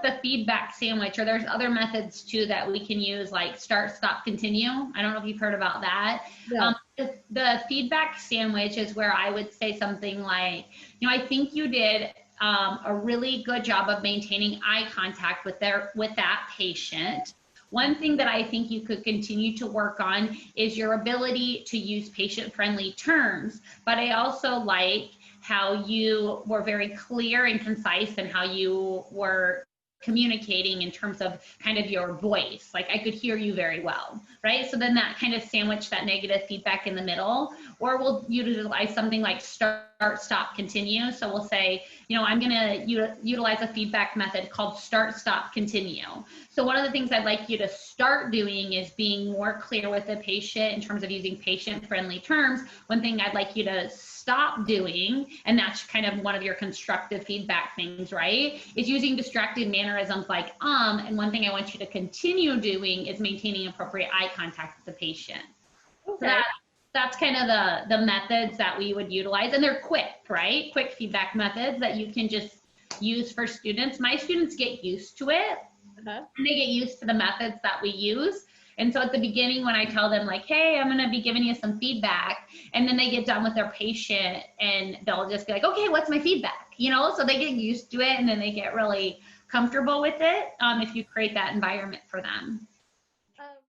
with the feedback sandwich, or there's other methods too that we can use, like start, stop, continue. I don't know if you've heard about that. Yeah. The feedback sandwich is where I would say something like, I think you did a really good job of maintaining eye contact with that patient. One thing that I think you could continue to work on is your ability to use patient-friendly terms, but I also like how you were very clear and concise in how you were communicating in terms of kind of your voice. Like, I could hear you very well, right? So then that kind of sandwich that negative feedback in the middle, or we'll utilize something like start, stop, continue. So we'll say, I'm going to utilize a feedback method called start, stop, continue. So one of the things I'd like you to start doing is being more clear with the patient in terms of using patient-friendly terms. One thing I'd like you to stop doing, and that's kind of one of your constructive feedback things, right, is using distracted mannerisms like and one thing I want you to continue doing is maintaining appropriate eye contact with the patient. Okay. So that's kind of the methods that we would utilize, and they're quick, right? Quick feedback methods that you can just use for students. My students get used to it. And they get used to the methods that we use. And so at the beginning, when I tell them like, hey, I'm going to be giving you some feedback, and then they get done with their patient and they'll just be like, okay, what's my feedback? So they get used to it, and then they get really comfortable with it if you create that environment for them.